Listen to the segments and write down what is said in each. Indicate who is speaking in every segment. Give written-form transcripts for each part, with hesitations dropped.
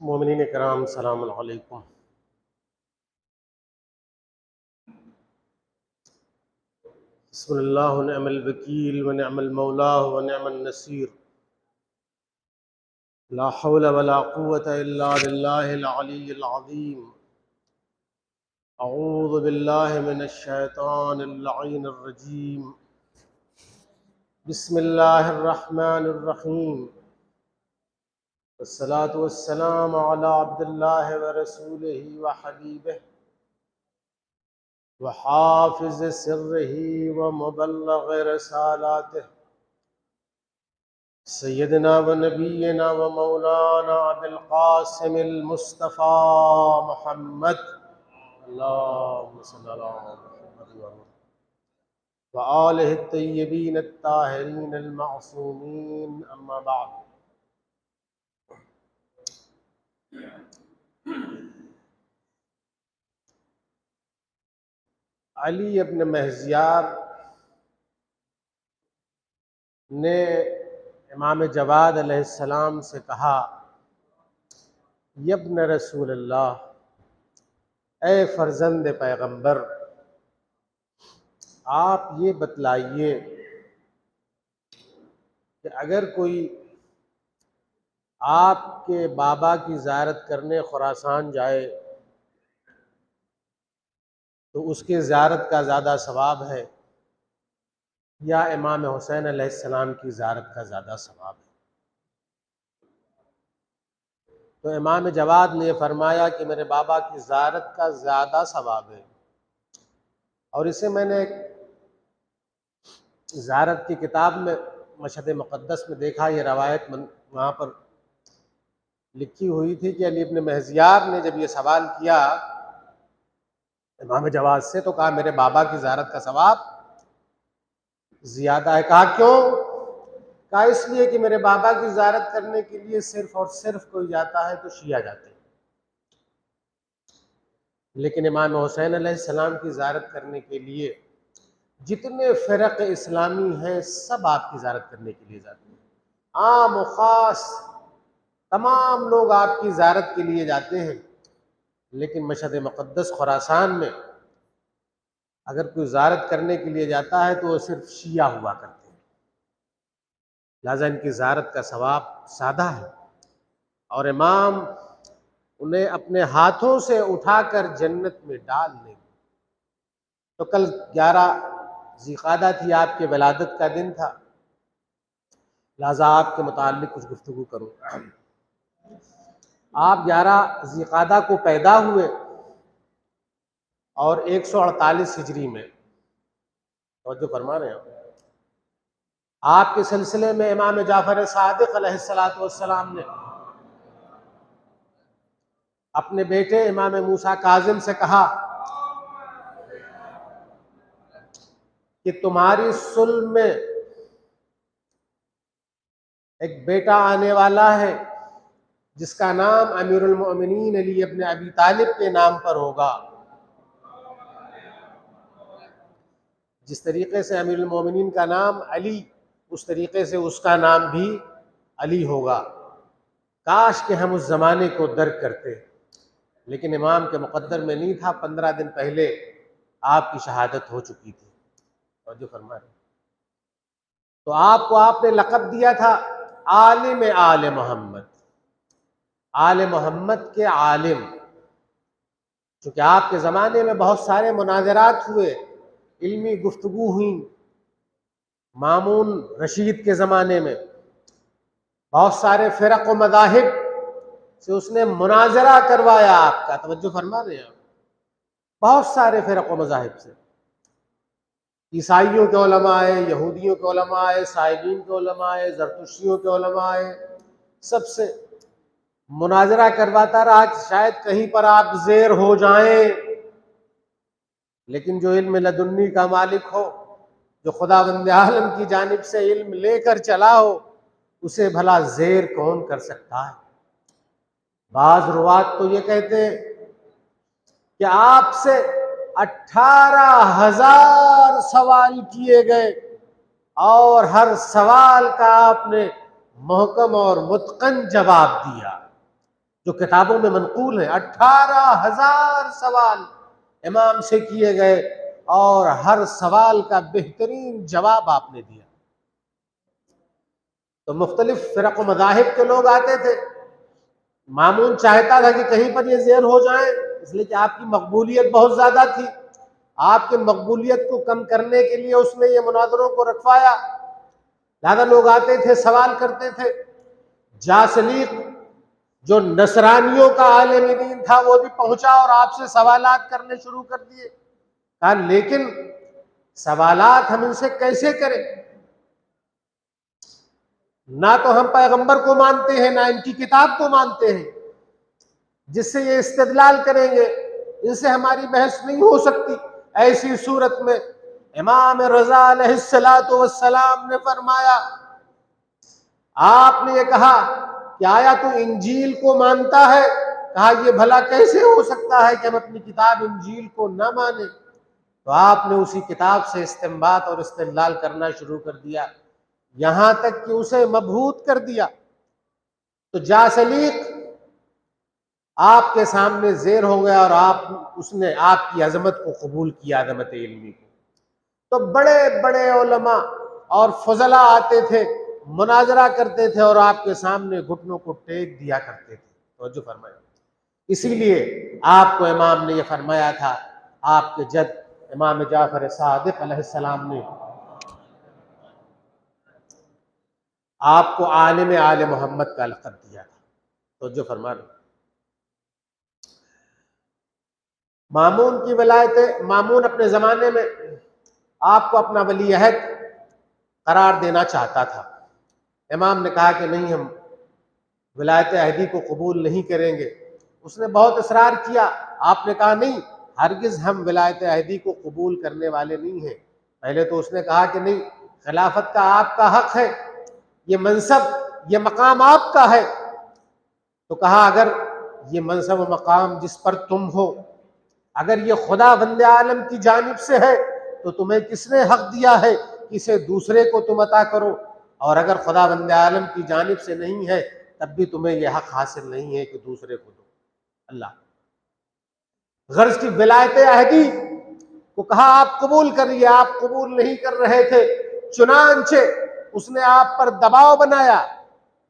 Speaker 1: मोमिनीन कराम सलाम अलैकुम। बिस्मिल्लाह निअमल वकील व निअमल मौला व निअमन नसीर। ला हौला वला कुव्वता इल्ला बिल्लाहिल अलिय्यिल अज़ीम। अऊज़ु बिल्लाहि मिनश शैतानिर लईनिर रजीम। बिस्मिल्लाहिर रहमानिर रहीम। वस्सलातु वस्सलामु अला अब्दिल्लाहि व रसूलिही व हबीबिही व हाफ़िज़ सिर्रिही व मुबल्लिग़ रिसालातिही सय्यदना व नबीना व मौलाना अबुल क़ासिमिल मुस्तफ़ा मुहम्मद अल्लाहुम्मा सल्लि अला मुहम्मद व आलिहि तय्यबीन अत्ताहिरीन अल मअसूमीन। अम्मा बाद। अली इब्न महज़ियार ने इमाम जवाद अलैहिस्सलाम से कहा, यब्न रसूलल्लाह, ए फर्जंद पैगंबर, आप ये बतलाइए कि अगर कोई आपके बाबा की ज़ियारत करने खुरासान जाए तो उसके ज़ियारत का ज़्यादा सवाब है या इमाम हुसैन अलैहिस्सलाम की ज़ियारत का ज़्यादा सवाब है? तो इमाम जवाद ने फरमाया कि मेरे बाबा की ज़ियारत का ज़्यादा सवाब है। और इसे मैंने ज़ियारत की किताब में मशहद मुक़द्दस में देखा, ये रवायत वहाँ पर लिखी हुई थी कि अली इब्न महज़ियार ने जब ये सवाल किया इमाम जवाद से तो कहा मेरे बाबा की ज़ियारत का सवाब ज़्यादा है। कहा क्यों? कहा इसलिए कि मेरे बाबा की ज़ियारत करने के लिए सिर्फ और सिर्फ कोई जाता है तो शिया जाते हैं, लेकिन इमाम हुसैन अलैहिस्सलाम की ज़ियारत करने के लिए जितने फ़िरक़ इस्लामी हैं सब आपकी ज़ियारत करने के लिए जाते हैं। आम और ख़ास तमाम लोग आपकी ज़ियारत के लिए जाते हैं, लेकिन मशहद मुक़द्दस खुरासान में अगर कोई ज़ियारत करने के लिए जाता है तो वो सिर्फ शिया हुआ करते हैं। लिहाज़ा इनकी ज़ियारत का सवाब सादा है और इमाम उन्हें अपने हाथों से उठाकर जन्नत में डाल लेंगे। तो कल 11 ज़िलक़ादा थी, आपके विलादत का दिन था, लिहाज़ा आपके मुताल्लिक़ कुछ गुफ्तगू करूँ। आप 11 ज़िलक़ादा को पैदा हुए और 148 हिजरी में, तवज्जो फरमा रहे हैं आपके सिलसिले में इमाम जाफ़र सादिक़ अलैहिस्सलातु वस्सलाम ने अपने बेटे इमाम मूसा काज़िम से कहा कि तुम्हारी सुल्ब में एक बेटा आने वाला है जिसका नाम अमीरुल मोमिनीन अली इब्न अबी तालिब के नाम पर होगा। जिस तरीके से अमीरुल मोमिनीन का नाम अली, उस तरीके से उसका नाम भी अली होगा। काश कि हम उस ज़माने को दर्क करते, लेकिन इमाम के मुक़द्दर में नहीं था। 15 दिन पहले आपकी शहादत हो चुकी थी। और जो फरमा रहे तो आपको आपने लक़ब दिया था आलिम आले मोहम्मद, आले मोहम्मद के आलिम। चूँकि आपके ज़माने में बहुत सारे मुनाज़रात हुए, इल्मी गुफ्तगू हुई। मामून रशीद के ज़माने में बहुत सारे फ़िरक़ व मज़ाहिब से उसने मुनाज़रा करवाया आपका। तवज्जो फरमा रहे हैं आप? बहुत सारे फ़िरक़ व मज़ाहिब से, ईसाइयों के उलमा आए, यहूदियों के उलमा आए, साइबीन के उलमा आए, ज़रतुशियों के उलमा आए, सबसे मुनाज़रा करवाता रहा कि शायद कहीं पर आप ज़ेर हो जाएं। लेकिन जो इल्म लदुन्नी का मालिक हो, जो खुदावंद आलम की जानिब से इल्म लेकर चला हो, उसे भला ज़ेर कौन कर सकता है? बाज़ रुवात तो ये कहते हैं कि आपसे 18,000 सवाल किए गए और हर सवाल का आपने मुहकम और मुतक़न जवाब दिया। जो किताबों में मनकूल है। 18,000 सवाल इमाम से किए गए और हर सवाल का बेहतरीन जवाब आपने दिया। तो मुख्तलिफ फ़िरक़ व मज़ाहिब के लोग आते थे। मामून चाहता था कि कहीं पर ये ज़ेर हो जाए, इसलिए कि आपकी मकबूलियत बहुत ज़्यादा थी। आपके मकबूलियत को कम करने के लिए उसने ये मुनाज़रों को रखवाया। ज़्यादा लोग आते थे, सवाल करते थे। जासलीक जो नसरानियों का आलिम दीन था वो भी पहुंचा और आपसे सवालात करने शुरू कर दिए। कहा लेकिन सवालात हम इनसे कैसे करें? ना तो हम पैगंबर को मानते हैं, ना इनकी किताब को मानते हैं, जिससे ये इस्तिदलाल करेंगे, इनसे हमारी बहस नहीं हो सकती। ऐसी सूरत में इमाम रज़ा अलैहिस्सलातु वस्सलाम ने फरमाया, आपने ये कहा कि आया तू इंजील को मानता है? कहा ये भला कैसे हो सकता है कि हम अपनी किताब इंजील को न माने? तो आपने उसी किताब से इस्तिंबात और इस्तिदलाल करना शुरू कर दिया, यहां तक कि उसे मबहूत कर दिया। तो जासलीक आपके सामने ज़ेर हो गया और उसने आपकी अजमत को कबूल किया, अजमत इल्मी को। तो बड़े बड़े उलमा और फजला आते थे, मुनाजरा करते थे और आपके सामने घुटनों को टेक दिया करते थे। तो फरमाया, इसीलिए आपको इमाम ने यह फरमाया था, आपके जद इमाम जाफर सादिक अलैहिस्सलाम ने आपको आलिम आले मोहम्मद का लक़ब दिया था। तो फरमा लो, मामून की वलायत, मामून अपने ज़माने में आपको अपना वली अहद करार देना चाहता था। इमाम ने कहा कि नहीं, हम विलायत अहदी को कबूल नहीं करेंगे। उसने बहुत इसरार किया। आपने कहा नहीं, हरगिज़ हम विलायत अहदी को कबूल करने वाले नहीं हैं। पहले तो उसने कहा कि नहीं, खिलाफत का आपका हक है, ये मनसब ये मकाम आपका है। तो कहा अगर ये मनसब व मकाम जिस पर तुम हो, अगर ये खुदा बंदे आलम की जानिब से है तो तुम्हें किसने हक दिया है कि इसे दूसरे को तुम अता करो? और अगर खुदा बंदे आलम की जानिब से नहीं है तब भी तुम्हें यह हक हासिल नहीं है कि दूसरे को दो। अल्लाह गर्ज की विलायत अहदी को कहा आप कबूल करिए, आप कबूल नहीं कर रहे थे। चुनांचे उसने आप पर दबाव बनाया,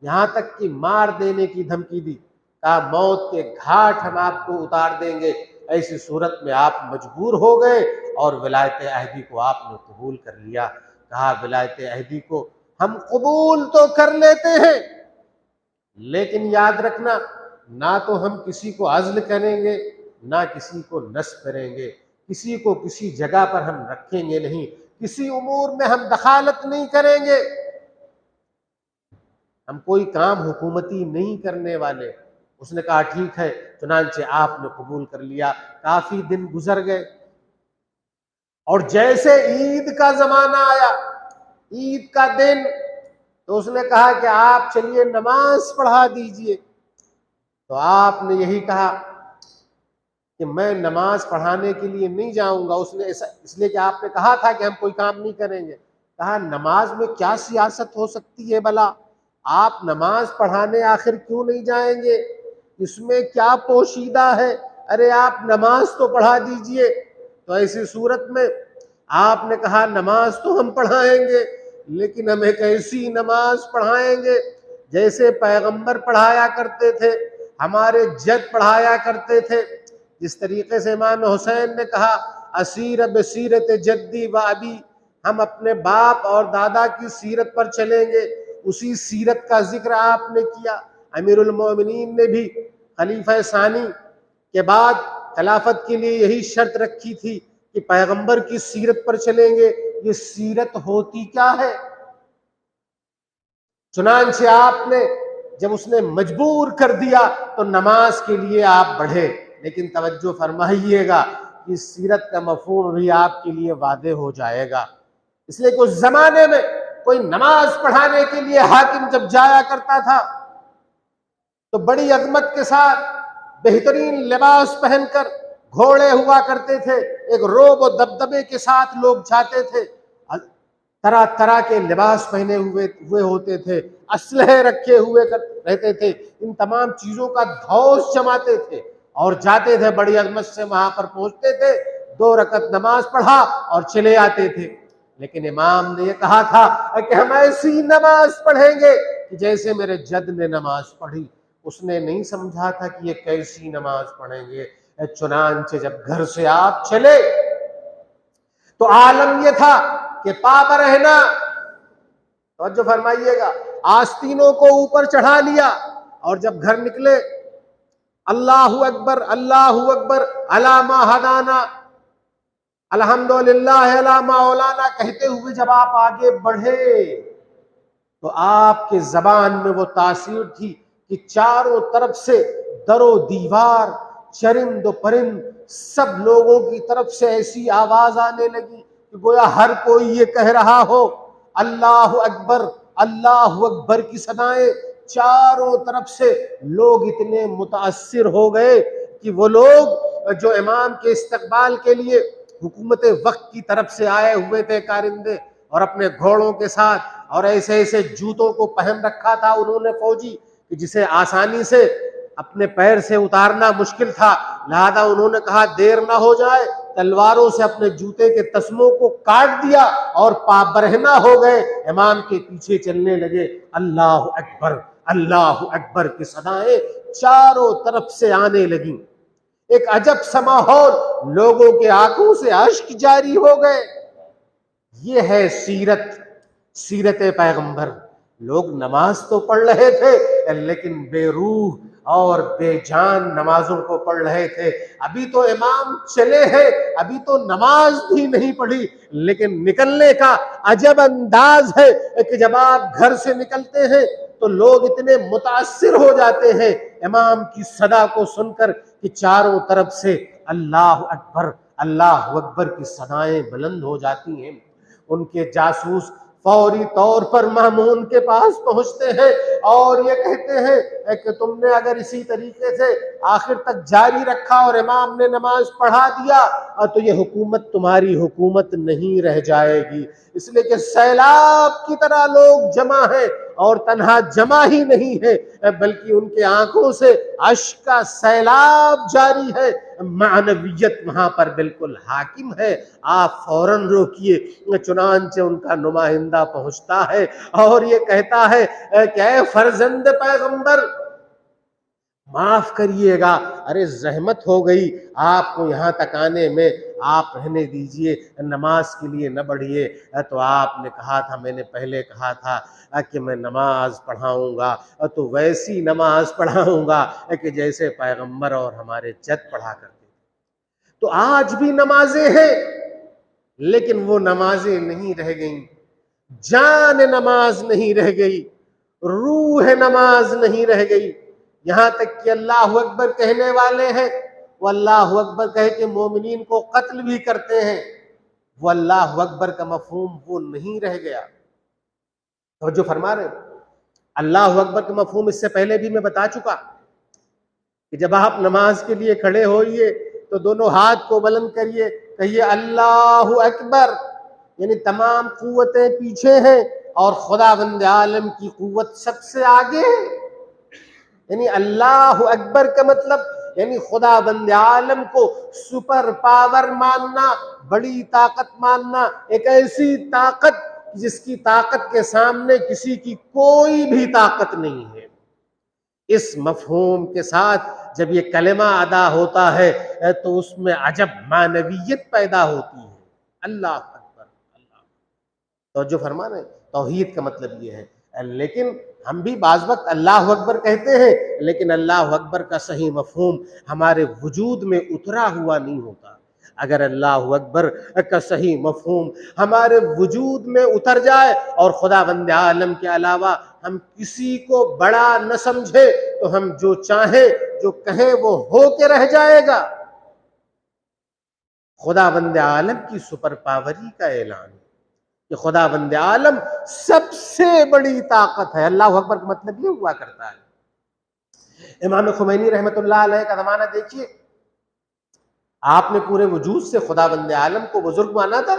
Speaker 1: यहां तक कि मार देने की धमकी दी। कहा मौत के घाट हम आपको उतार देंगे। ऐसी सूरत में आप मजबूर हो गए और विलायत अहदी को आपने कबूल कर लिया। कहा विलायत अहदी को हम कबूल तो कर लेते हैं, लेकिन याद रखना, ना तो हम किसी को अज़्ल करेंगे, ना किसी को नस्ब करेंगे, किसी को किसी जगह पर हम रखेंगे नहीं, किसी उमूर में हम दखालत नहीं करेंगे, हम कोई काम हुकूमती नहीं करने वाले। उसने कहा ठीक है। चुनांचे आपने कबूल कर लिया। काफी दिन गुजर गए और जैसे ईद का जमाना आया, ईद का दिन, तो उसने कहा कि आप चलिए नमाज पढ़ा दीजिए। तो आपने यही कहा कि मैं नमाज पढ़ाने के लिए नहीं जाऊंगा। उसने इसलिए कि आपने कहा था कि हम कोई काम नहीं करेंगे। कहा नमाज में क्या सियासत हो सकती है भला? आप नमाज पढ़ाने आखिर क्यों नहीं जाएंगे? इसमें क्या पोशीदा है? अरे आप नमाज तो पढ़ा दीजिए। तो ऐसी सूरत में आपने कहा नमाज तो हम पढ़ाएंगे, लेकिन हम एक ऐसी नमाज पढ़ाएंगे जैसे पैगंबर पढ़ाया करते थे, हमारे जद पढ़ाया करते थे। जिस तरीके से इमाम हुसैन ने कहा असीर बसीरत जद्दी व अबी, हम अपने बाप और दादा की सीरत पर चलेंगे, उसी सीरत का जिक्र आपने किया। अमीरुल मोमिनीन ने भी खलीफा सानी के बाद खिलाफत के लिए यही शर्त रखी थी कि पैगंबर की सीरत पर चलेंगे। ये सीरत होती क्या है? चुनांचे आपने जब उसने मजबूर कर दिया तो नमाज के लिए आप बढ़े। लेकिन तवज्जो फरमाइएगा कि सीरत का मफहूम भी आपके लिए वादे हो जाएगा। इसलिए कि उस जमाने में कोई नमाज पढ़ाने के लिए हाकिम जब जाया करता था तो बड़ी अजमत के साथ बेहतरीन लिबास पहनकर घोड़े हुआ करते थे, एक रोब और दबदबे के साथ लोग जाते थे। तरह तरह के लिबास पहने हुए होते थे, असलहे रखे हुए रहते थे, इन तमाम चीजों का धौस जमाते थे और जाते थे, बड़ी अजमत से वहां पर पहुंचते थे, 2 रकत नमाज पढ़ा और चले आते थे। लेकिन इमाम ने यह कहा था कि हम ऐसी नमाज पढ़ेंगे कि जैसे मेरे जद ने नमाज पढ़ी। उसने नहीं समझा था कि ये कैसी नमाज पढ़ेंगे। चुनांचे जब घर से आप चले तो आलम यह था कि पाप रहना, तो फरमाइएगा, आस्तीनों को ऊपर चढ़ा लिया और जब घर निकले अल्लाहु अकबर अल्लाहु अकबर अला मा हदाना अल्हम्दुलिल्लाह अला मा औलाना कहते हुए जब आप आगे बढ़े तो आपके जबान में वो तासीर थी कि चारों तरफ से दरो दीवार, चरिंद परिंद सब लोगों की तरफ से ऐसी आवाज आने लगी कि गोया हर कोई ये कह रहा हो अल्लाहु अकबर की सदाएं। चारों तरफ से लोग इतने मुतासिर हो गए कि वो लोग जो इमाम के इस्तकबाल के लिए हुकूमत वक्त की तरफ से आए हुए थे कारिंदे, और अपने घोड़ों के साथ और ऐसे ऐसे जूतों को पहन रखा था उन्होंने फौजी कि जिसे आसानी से अपने पैर से उतारना मुश्किल था, लिहाजा उन्होंने कहा देर ना हो जाए, तलवारों से अपने जूते के तस्मों को काट दिया और पाबरहना हो गए, इमाम के पीछे चलने लगे। अल्लाह अकबर की सदाएं चारों तरफ से आने लगी। एक अजब सा माहौल, लोगों के आंखों से अश्क जारी हो गए। ये है सीरत पैगंबर। लोग नमाज तो पढ़ रहे थे लेकिन बेरूह और बेजान नमाजों को पढ़ रहे थे। अभी तो इमाम चले हैं, अभी तो नमाज भी नहीं पढ़ी, लेकिन निकलने का अजब अंदाज है कि जब आप घर से निकलते हैं तो लोग इतने मुतासिर हो जाते हैं इमाम की सदा को सुनकर कि चारों तरफ से अल्लाह अकबर की सदाएं बुलंद हो जाती हैं। उनके जासूस फौरी तौर पर मामून के पास पहुंचते हैं और ये कहते हैं कि तुमने अगर इसी तरीके से आखिर तक जारी रखा और इमाम ने नमाज पढ़ा दिया तो ये हुकूमत तुम्हारी हुकूमत नहीं रह जाएगी, इसलिए कि सैलाब की तरह लोग जमा है और तन्हा जमा ही नहीं है बल्कि उनके आंखों से अश्क का सैलाब जारी है। मानवियत वहां पर बिल्कुल हाकिम है, आप फौरन रोकिए। चुनांचे उनका नुमाइंदा पहुंचता है और ये कहता है कि फर्जंद पैगंबर माफ करिएगा, अरे जहमत हो गई आपको यहाँ तक आने में, आप रहने दीजिए, नमाज के लिए न बढ़िए। तो आपने कहा था, मैंने पहले कहा था कि मैं नमाज पढ़ाऊंगा तो वैसी नमाज पढ़ाऊंगा कि जैसे पैगंबर और हमारे जद पढ़ा करते। तो आज भी नमाजें हैं लेकिन वो नमाजें नहीं रह गई, जान नमाज नहीं रह गई, रूह नमाज नहीं रह गई। यहां तक कि अल्लाह अकबर कहने वाले हैं, वो अल्लाह अकबर कह के मोमिनीन को कत्ल भी करते हैं, वो अल्लाह अकबर का मफहूम वो नहीं रह गया। तो जो फरमा रहे अल्लाह अकबर का मफहूम इससे पहले भी मैं बता चुका कि जब आप नमाज के लिए खड़े होइए तो दोनों हाथ को बुलंद करिए, कहिए अल्लाह अकबर, यानी तमाम कुव्वतें पीछे हैं और खुदावंद आलम की कुव्वत सबसे आगे है। यानी अल्लाह अकबर का मतलब यानी खुदावंद आलम को सुपर पावर मानना, बड़ी ताकत मानना, एक ऐसी ताकत जिसकी ताकत के सामने किसी की कोई भी ताकत नहीं है। इस मफहूम के साथ जब ये कलेमा अदा होता है तो उसमें अजब मानवियत पैदा होती है। अल्लाह अकबर, अल्लाह। तो जो फरमा रहे तौहीद का मतलब ये है। लेकिन हम भी बाज़ वक्त अल्लाह अकबर कहते हैं लेकिन अल्लाह अकबर का सही मफहूम हमारे वजूद में उतरा हुआ नहीं होता। अगर अल्लाह अकबर का सही मफहूम हमारे वजूद में उतर जाए और खुदावंद आलम के अलावा हम किसी को बड़ा न समझे तो हम जो चाहें जो कहें वो हो के रह जाएगा। खुदावंद आलम की सुपर पावरी का ऐलान कि खुदावंद आलम सबसे बड़ी ताकत है। अल्लाह अकबर का मतलब ये हुआ करता है। इमाम खुमैनी रहमतुल्लाह अलैह का जमाना देखिए, आपने पूरे वजूद से खुदावंद आलम को बुजुर्ग माना था।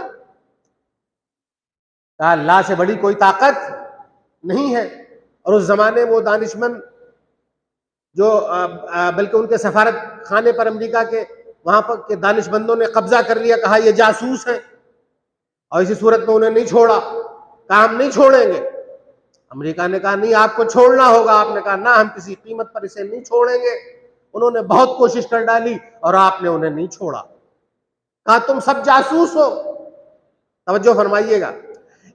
Speaker 1: कहा अल्लाह से बड़ी कोई ताकत नहीं है। और उस जमाने में वो दानिशमंद जो बल्कि उनके सफारत खाने पर अमेरिका के वहां पर के दानिशमंदों ने कब्जा कर लिया, कहा ये जासूस है, और इसी सूरत में उन्हें नहीं छोड़ा, काम नहीं छोड़ेंगे। अमेरिका ने कहा नहीं, आपको छोड़ना होगा। आपने कहा ना, हम किसी कीमत पर इसे नहीं छोड़ेंगे। उन्होंने बहुत कोशिश कर डाली और आपने उन्हें नहीं छोड़ा। कहा तुम सब जासूस हो। तवज्जो फरमाइएगा,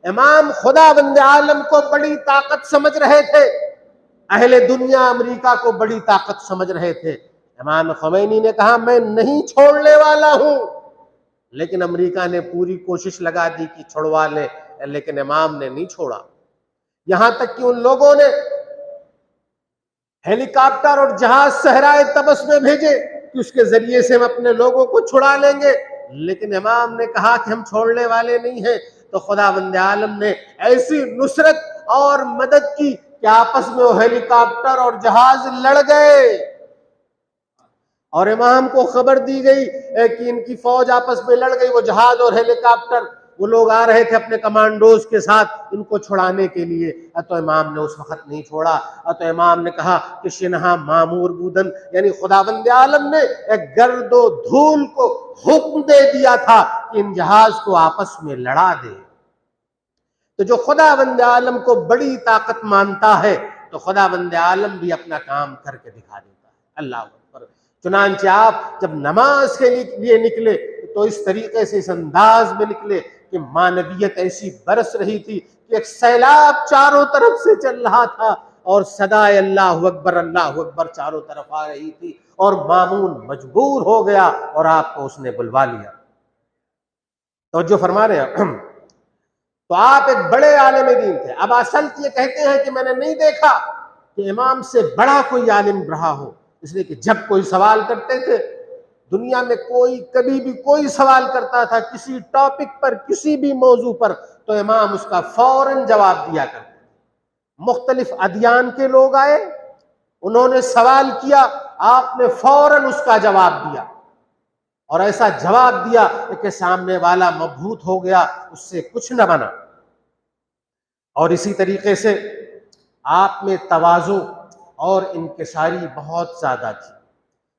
Speaker 1: इमाम खुदा बंदे आलम को बड़ी ताकत समझ रहे थे, अहले दुनिया अमेरिका को बड़ी ताकत समझ रहे थे। इमाम ख़ुमैनी ने कहा मैं नहीं छोड़ने वाला हूं, लेकिन अमेरिका ने पूरी कोशिश लगा दी कि छुड़वा ले, लेकिन इमाम ने नहीं छोड़ा। यहां तक कि उन लोगों ने हेलीकॉप्टर और जहाज सहराए तबस में भेजे कि उसके जरिए से हम अपने लोगों को छुड़ा लेंगे, लेकिन इमाम ने कहा कि हम छोड़ने वाले नहीं हैं। तो खुदावंद आलम ने ऐसी नुसरत और मदद की कि आपस में वो हेलीकॉप्टर और जहाज लड़ गए, और इमाम को खबर दी गई कि इनकी फौज आपस में लड़ गई। वो जहाज और हेलीकॉप्टर, वो लोग आ रहे थे अपने कमांडोज के साथ इनको छुड़ाने के लिए। तो इमाम ने उस वक्त नहीं छोड़ा। तो इमाम ने कहा कि शिनहा मामूर बूदन, यानी खुदावंद आलम ने एक गर्दो धूल को हुक्म दे दिया था कि इन जहाज को आपस में लड़ा दे। तो जो खुदावंद आलम को बड़ी ताकत मानता है, तो खुदावंद आलम भी अपना काम करके दिखा देता है। अल्लाह अकबर। चुनांचे आप जब नमाज के लिए निकले तो इस तरीके से, इस अंदाज में निकले कि मानवियत ऐसी बरस रही थी कि एक सैलाब चारों तरफ से चल रहा था और सदाए अल्लाहु अकबर चारों तरफ आ रही थी, और मामून मजबूर हो गया और आपको उसने बुलवा लिया। तो जो फरमा रहे हैं, तो आप एक बड़े आलिम दीन थे। अब असल ये कहते हैं कि मैंने नहीं देखा कि इमाम से बड़ा कोई आलिम रहा हो, इसलिए कि जब कोई सवाल करते थे, दुनिया में कोई कभी भी कोई सवाल करता था किसी टॉपिक पर, किसी भी मौजू पर, तो इमाम उसका फौरन जवाब दिया करते थे। मुख्तलिफ अदियान के लोग आए, उन्होंने सवाल किया, आपने फौरन उसका जवाब दिया, और ऐसा जवाब दिया कि सामने वाला मबहूत हो गया, उससे कुछ न बना। और इसी तरीके से आप में तवाज़ु और इनकिसारी बहुत ज्यादा थी,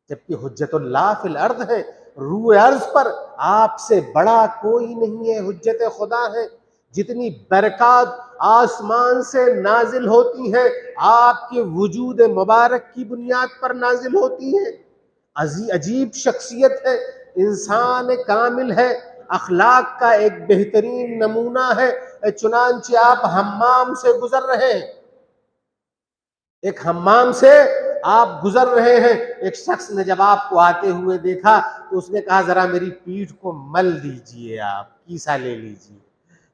Speaker 1: जबकि हुज्जतुल्लाह फिल अर्द है, रूए अर्ज पर आपसे बड़ा कोई नहीं है। हुज्जत खुदा है। जितनी बरकत आसमान से नाजिल होती हैं, आपके वजूद मुबारक की बुनियाद पर नाजिल होती हैं। अजीब शख्सियत है, इंसान कामिल है, अखलाक का एक बेहतरीन नमूना है। चुनांचे आप हम्माम से गुजर रहे हैं, एक हम्माम से आप गुजर रहे हैं, एक शख्स ने जब आपको आते हुए देखा तो उसने कहा जरा मेरी पीठ को मल दीजिए, आप कीसा ले लीजिए।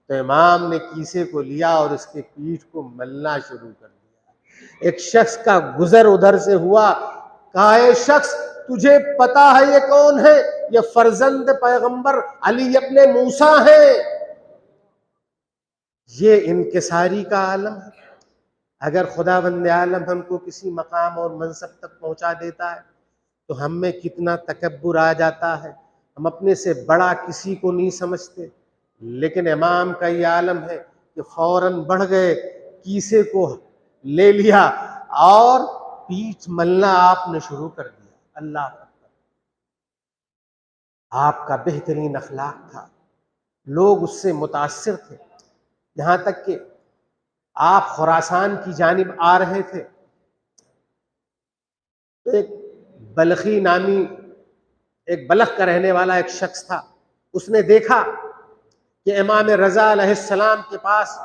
Speaker 1: तो इमाम ने कीसे को लिया और उसके पीठ को मलना शुरू कर दिया। एक शख्स का गुजर उधर से हुआ, कहा ए शख्स तुझे पता है ये कौन है? ये फर्जंद पैगंबर अली अपने मूसा है। ये इनकिसारी का आलम है। अगर खुदावंद आलम हमको किसी मकाम और मनसब तक पहुंचा देता है तो हम में कितना तकब्बुर आ जाता है, हम अपने से बड़ा किसी को नहीं समझते। लेकिन इमाम का ये आलम है कि फौरन बढ़ गए, कीसे को ले लिया और पीठ मलना आपने शुरू कर दिया। अल्लाह अकबर। आपका बेहतरीन अखलाक था, लोग उससे मुतासिर थे। यहां तक कि आप खुरासान की जानिब आ रहे थे तो एक बलखी नामी, एक बलख का रहने वाला एक शख्स था, उसने देखा कि इमाम रज़ा अलैहिस्सलाम के पास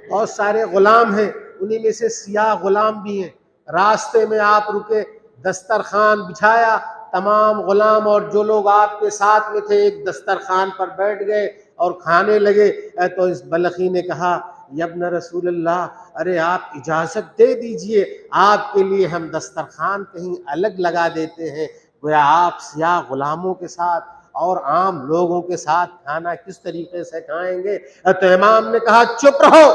Speaker 1: बहुत सारे गुलाम हैं, उन्हीं में से सियाह गुलाम भी हैं। रास्ते में आप रुके, दस्तरखान बिछाया, तमाम गुलाम और जो लोग आपके साथ में थे एक दस्तरखान पर बैठ गए और खाने लगे। तो इस बलखी ने कहा यब्न रसूलल्लाह, अरे आप इजाज़त दे दीजिए, आपके लिए हम दस्तरखान कहीं अलग लगा देते हैं। गोया आप सियाह गुलामों के साथ और आम लोगों के साथ खाना किस तरीके से खाएंगे? तो इमाम ने कहा चुप रहो,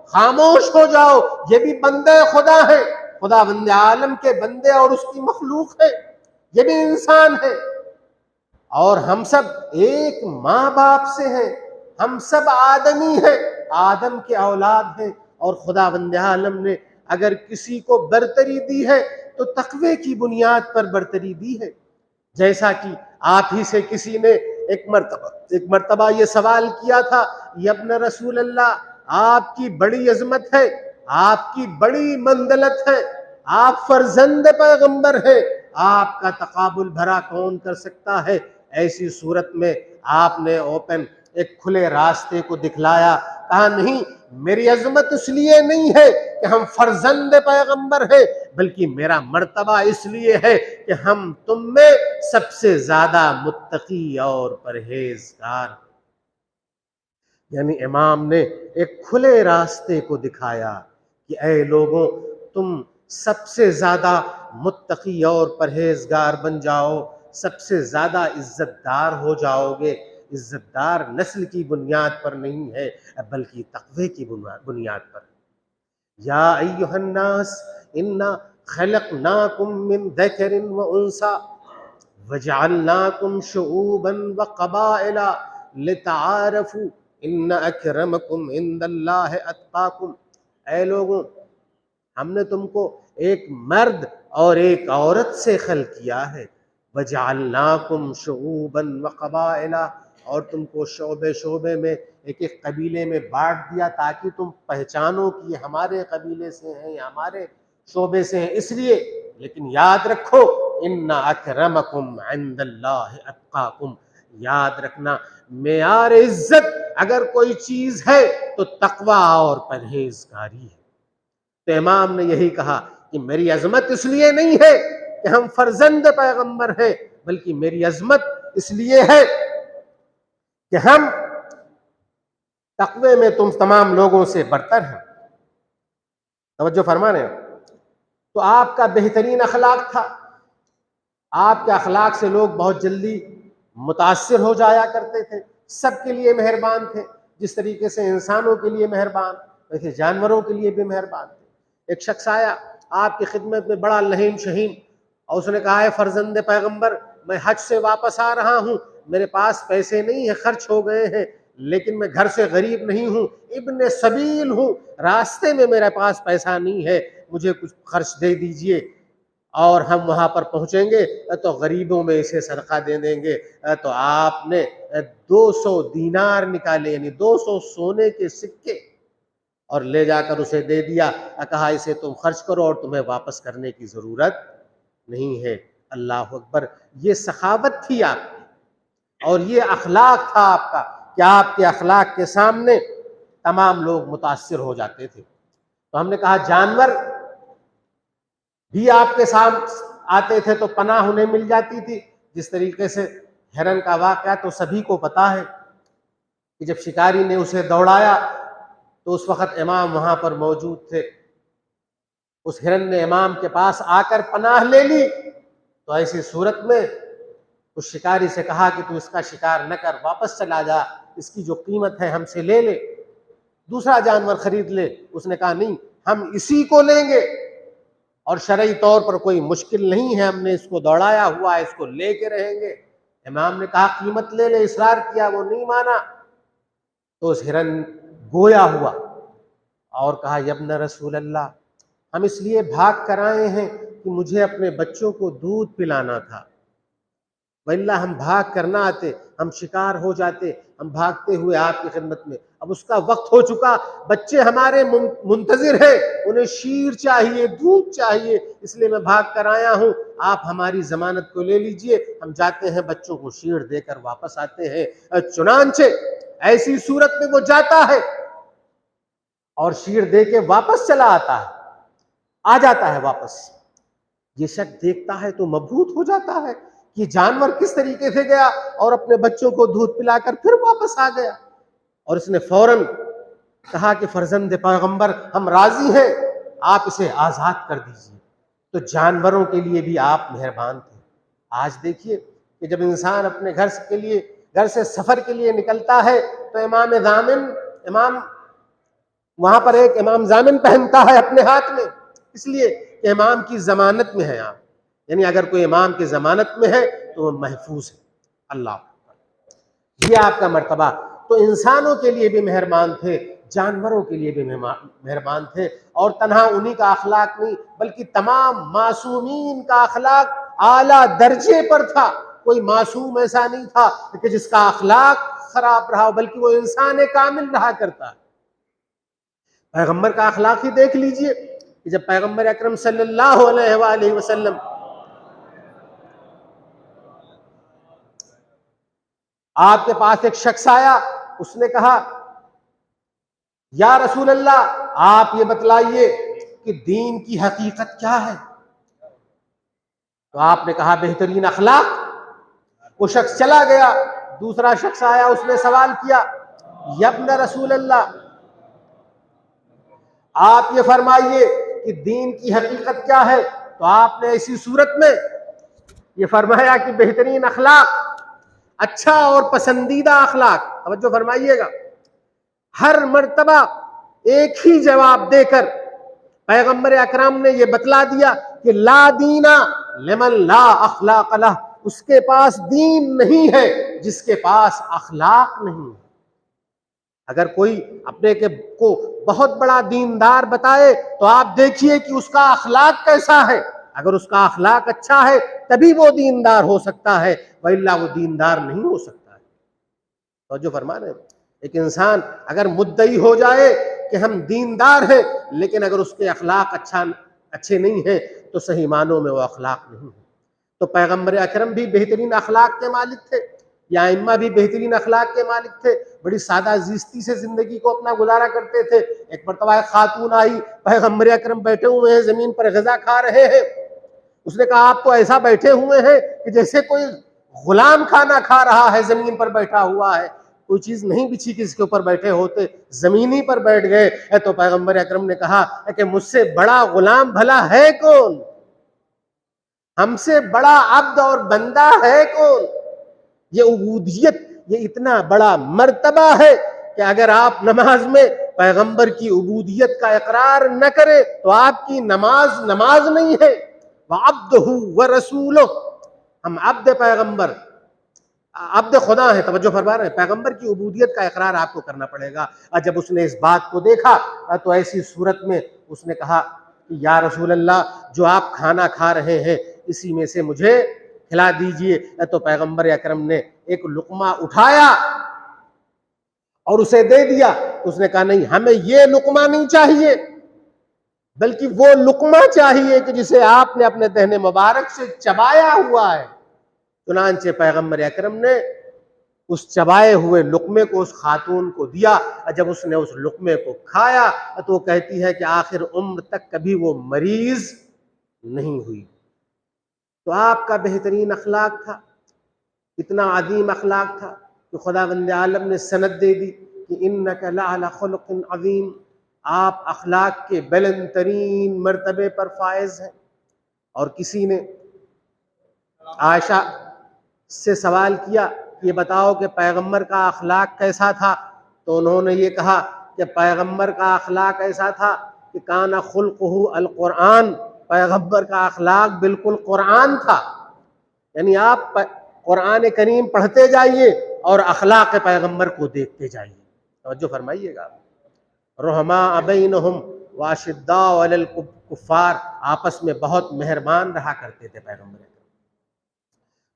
Speaker 1: खामोश हो जाओ, ये भी बंदे खुदा है, खुदावंद आलम के बंदे और उसकी मखलूक है, ये भी इंसान है। और हम सब एक माँ बाप से हैं, हम सब आदमी हैं, आदम के औलाद हैं। और खुदावंद आलम ने अगर किसी को बरतरी दी है तो तकवे की बुनियाद पर बरतरी दी है। जैसा कि आप ही से किसी ने एक मर्तबा ये सवाल किया था, यब्न रसूल अल्लाह, आपकी बड़ी अजमत है, आपकी बड़ी मंदलत है, आप फर्जंद पैगंबर है, आपका तकाबुल भरा कौन कर सकता है। ऐसी सूरत में आपने ओपन एक खुले रास्ते को दिखलाया, कहा नहीं, मेरी अजमत इसलिए नहीं है कि हम फर्जंद पैगंबर हैं, बल्कि मेरा मर्तबा इसलिए है कि हम तुम में सबसे ज्यादा मुत्तकी और परहेजगार। यानी इमाम ने एक खुले रास्ते को दिखाया कि ऐ लोगों, तुम सबसे ज्यादा मुत्तकी और परहेजगार बन जाओ, सबसे ज्यादा इज्जतदार हो जाओगे। इज्जतदार नस्ल की बुनियाद पर नहीं है, बल्कि तक़वे की बुनियाद पर। या अय्युहन्नास इन्ना खलक़नाकुम मिन ज़करिन व उन्सा वजअलनाकुम शुऊबन व क़बाइला लितआरफू इन्न अक्रमकुम इंदल्लाहि अत्क़ाकुम। ऐ लोगों, हमने तुमको एक मर्द और एक औरत से खल किया है। वजअलनाकुम शुऊबन व क़बाइला, और तुमको शोबे शोबे में एक एक कबीले में बांट दिया ताकि तुम पहचानो कि हमारे कबीले से हैं या हमारे शोबे से हैं, इसलिए। लेकिन याद रखो, इन्ना अक्रमकुम इंदल्लाहि अत्क़ाकुम, याद रखना, मेयार इज्जत अगर कोई चीज है तो तकवा और परहेजगारी है। तो इमाम ने यही कहा कि मेरी अजमत इसलिए नहीं है कि हम फर्जंद पैगंबर हैं, बल्कि मेरी अजमत इसलिए है कि हम तकवे में तुम तमाम लोगों से बरतर हैं। तवज्जो फरमा रहे हैं। तो आपका बेहतरीन अखलाक था, आपके अखलाक से लोग बहुत जल्दी मुतासिर हो जाया करते थे, सबके लिए मेहरबान थे। जिस तरीके से इंसानों के लिए मेहरबान, वैसे जानवरों के लिए भी मेहरबान थे। एक शख्स आया आपकी खिदमत में, बड़ा लहीम शहीम, और उसने कहा है फर्जंद पैगंबर, मैं हज से वापस आ रहा हूँ, मेरे पास पैसे नहीं है, खर्च हो गए हैं, लेकिन मैं घर से गरीब नहीं हूँ, इब्ने सबील हूँ, रास्ते में मेरे पास पैसा नहीं है, मुझे कुछ खर्च दे दीजिए और हम वहाँ पर पहुँचेंगे तो गरीबों में इसे सदका दे देंगे। तो आपने 200 दीनार निकाले, यानी 200 सोने के सिक्के, और ले जाकर उसे दे दिया। कहा इसे तुम खर्च करो और तुम्हें वापस करने की ज़रूरत नहीं है। अल्लाह अकबर, ये सखावत थी आपकी और ये अखलाक था आपका कि आपके अखलाक के सामने तमाम लोग मुतासिर हो जाते थे। तो हमने कहा जानवर भी आपके साथ आते थे तो पनाह उन्हें मिल जाती थी। जिस तरीके से हिरन का वाक़या तो सभी को पता है कि जब शिकारी ने उसे दौड़ाया तो उस वक़्त इमाम वहाँ पर मौजूद थे। उस हिरन ने इमाम के पास आकर पनाह ले ली, तो ऐसी सूरत में उस शिकारी से कहा कि तू इसका शिकार न कर, वापस चला जा, इसकी जो कीमत है हमसे ले ले, दूसरा जानवर खरीद ले। उसने कहा नहीं, हम इसी को लेंगे और शरई तौर पर कोई मुश्किल नहीं है, हमने इसको दौड़ाया हुआ है, इसको लेके रहेंगे। इमाम ने कहा कीमत ले ले, इसरार किया, वो नहीं माना। तो उस हिरन गोया हुआ और कहा यब्न रसूल अल्लाह, हम इसलिए भाग कर आए हैं कि मुझे अपने बच्चों को दूध पिलाना था, वल्लाह हम भाग कर ना आते, हम शिकार हो जाते, हम भागते हुए आपकी खिदमत में। अब उसका वक्त हो चुका, बच्चे हमारे मुंतजिर हैं, उन्हें शीर चाहिए, दूध चाहिए, इसलिए मैं भाग कर आया हूँ, आप हमारी जमानत को ले लीजिए, हम जाते हैं, बच्चों को शीर देकर वापस आते हैं। चुनांचे ऐसी सूरत में वो जाता है और शीर दे के वापस चला आता है, आ जाता है वापस। ये शख्स देखता है तो मबहूत हो जाता है कि जानवर किस तरीके से गया और अपने बच्चों को दूध पिलाकर फिर वापस आ गया। और इसने फौरन कहा कि फर्जंद पैगंबर, हम राजी हैं, आप इसे आजाद कर दीजिए। तो जानवरों के लिए भी आप मेहरबान थे। आज देखिए कि जब इंसान अपने घर से सफर के लिए निकलता है तो इमाम वहां पर एक इमाम जामिन पहनता है अपने हाथ में, इसलिए कि इमाम की जमानत में है आप, यानी अगर कोई इमाम की जमानत में है तो वह महफूज है। अल्लाह, ये आपका मर्तबा। तो इंसानों के लिए भी मेहरबान थे, जानवरों के लिए भी मेहरबान थे, और तन्हा उन्हीं का अखलाक नहीं बल्कि तमाम मासूमीन का अखलाक आला दर्जे पर था। कोई मासूम ऐसा नहीं था कि जिसका अखलाक खराब रहा, बल्कि वो इंसान कामिल रहा करता। पैगंबर का अखलाक ही देख लीजिए कि जब पैगंबर अकरम सल्लल्लाहु अलैहि वसल्लम आपके पास एक शख्स आया, उसने कहा या रसूल अल्लाह, आप ये बतलाइए कि दीन की हकीकत क्या है। तो आपने कहा बेहतरीन अखलाक। वो शख्स चला गया, दूसरा शख्स आया, उसने सवाल किया यब्न रसूल अल्लाह, आप ये फरमाइए कि दीन की हकीकत क्या है। तो आपने ऐसी सूरत में ये फरमाया कि बेहतरीन अखलाक, अच्छा और पसंदीदा अखलाक। तवज्जो फरमाइएगा, हर मर्तबा एक ही जवाब देकर पैगंबर अकरम ने यह बतला दिया कि ला दीना लिमन ला अखलाक लह, उसके पास दीन नहीं है जिसके पास अखलाक नहीं है। अगर कोई अपने के को बहुत बड़ा दीनदार बताए तो आप देखिए कि उसका अखलाक कैसा है। अगर उसका अखलाक अच्छा है तभी वो दीनदार हो सकता है, वइल्ला वो दीनदार नहीं हो सकता है। तो जो फरमा रहे, एक इंसान अगर मुद्दई हो जाए कि हम दीनदार हैं, लेकिन अगर उसके अखलाक अच्छे नहीं हैं तो सही मानों में वो अखलाक नहीं है। तो पैगंबर अकरम भी बेहतरीन अखलाक के मालिक थे, या इम्मा भी बेहतरीन अखलाक के मालिक थे, बड़ी सादा जिस्ती से जिंदगी को अपना गुजारा करते थे। एक मरतबा एक खातून आई, पैगंबर अकरम बैठे हुए हैं, जमीन पर ग़िज़ा खा रहे हैं। उसने कहा आप तो ऐसा बैठे हुए हैं कि जैसे कोई गुलाम खाना खा रहा है, जमीन पर बैठा हुआ है, कोई चीज नहीं बिछी कि इसके ऊपर बैठे होते, जमीन ही पर बैठ गए। तो पैगंबर अकरम ने कहा कि मुझसे बड़ा गुलाम भला है कौन, हमसे बड़ा अब्द और बंदा है कौन। ये उबूदियत, ये इतना बड़ा मर्तबा है कि अगर आप नमाज में पैगंबर की उबूदियत का इकरार न करें तो आपकी नमाज नमाज नहीं है। वह अब्दहू व रसूलो, हम अब्द पैगंबर, अब्द खुदा है। तवज्जो फरमा रहे हैं, पैगंबर की उबूदियत का इकरार आपको करना पड़ेगा। और जब उसने इस बात को देखा तो ऐसी सूरत में उसने कहा कि या रसूल अल्लाह, जो आप खाना खा रहे हैं इसी में से मुझे खिला दीजिए। तो पैगंबर अकरम ने एक लुकमा उठाया और उसे दे दिया। उसने कहा नहीं, हमें ये लुकमा नहीं चाहिए, बल्कि वो लुकमा चाहिए कि जिसे आपने अपने दहने मुबारक से चबाया हुआ है। चुनांचे पैगंबर अकरम ने उस चबाए हुए लुकमे को उस खातून को दिया। जब उसने उस लुकमे को खाया तो वो कहती है कि आखिर उम्र तक कभी वो मरीज नहीं हुई। तो आपका बेहतरीन अखलाक था, इतना अजीम अखलाक था कि खुदावंद आलम ने सनद दे दी कि इन्नका लअला खुलुकिन अज़ीम, आप अखलाक के बुलंद तरीन मर्तबे पर फायज हैं। और किसी ने आयशा से सवाल किया कि ये बताओ कि पैगंबर का अखलाक कैसा था। तो उन्होंने ये कहा कि पैगंबर का अखलाक ऐसा था कि काना खुल्कुहु अल कुरान, पैगंबर का अखलाक बिल्कुल कुरान था। यानी आप कुरान करीम पढ़ते जाइए और अखलाक पैगंबर को देखते जाइए। तवज्जो फरमाइएगा, रहमा बैनहुम वाशिद्दा अलल कुफ्फार, आपस में बहुत मेहरबान रहा करते थे पैगंबर।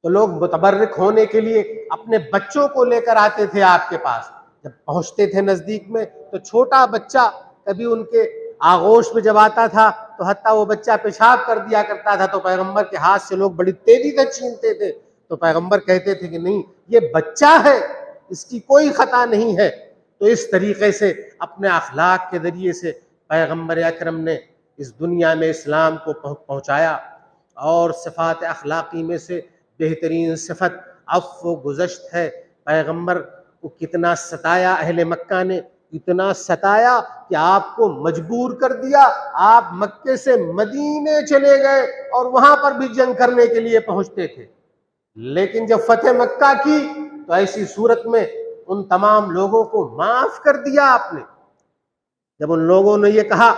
Speaker 1: तो लोग मुतबर्रिक होने के लिए अपने बच्चों को लेकर आते थे आपके पास। जब पहुंचते थे नजदीक में तो छोटा बच्चा कभी उनके आगोश में जब आता था तो हत्ता वो बच्चा पेशाब कर दिया करता था, तो पैगंबर के हाथ से लोग बड़ी तेजी से छीनते थे। तो पैगंबर कहते थे कि नहीं, ये बच्चा है, इसकी कोई खता नहीं है। तो इस तरीके से अपने अखलाक के जरिए से पैगंबर अकरम ने इस दुनिया में इस्लाम को पहुँचाया। और सिफ़ात अखलाकी में से बेहतरीन सिफत अफ़्व गुज़श्त है। पैगंबर को कितना सताया अहले मक्का ने, इतना सताया कि आपको मजबूर कर दिया, आप मक्के से मदीने चले गए और वहां पर भी जंग करने के लिए पहुंचते थे। लेकिन जब फतेह मक्का की तो ऐसी सूरत में उन तमाम लोगों को माफ कर दिया आपने। जब उन लोगों ने ये कहा,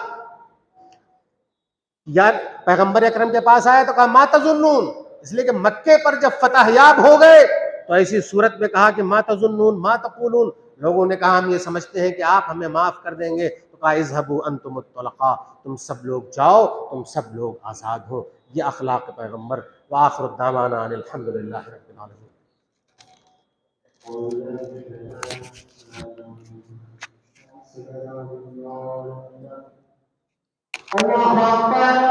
Speaker 1: यार पैगंबर अकरम के पास आया तो कहा मा तज़ुन्नून, इसलिए कि मक्के पर जब फतहयाब हो गए तो ऐसी सूरत में कहा कि मा तज़ुन्नून मा तक़ूलून, लोगों ने कहा हम ये समझते हैं कि आप हमें माफ़ कर देंगे। तो कहा इज़हबू अंतुमुत तुलक़ा, तुम सब लोग जाओ, तुम सब लोग आज़ाद हो। ये अखलाक पैगम्बर। व आखिरु दावाना अनिल हम्दुलिल्लाहि रब्बिल आलमीन। अल्लाहु अकबर।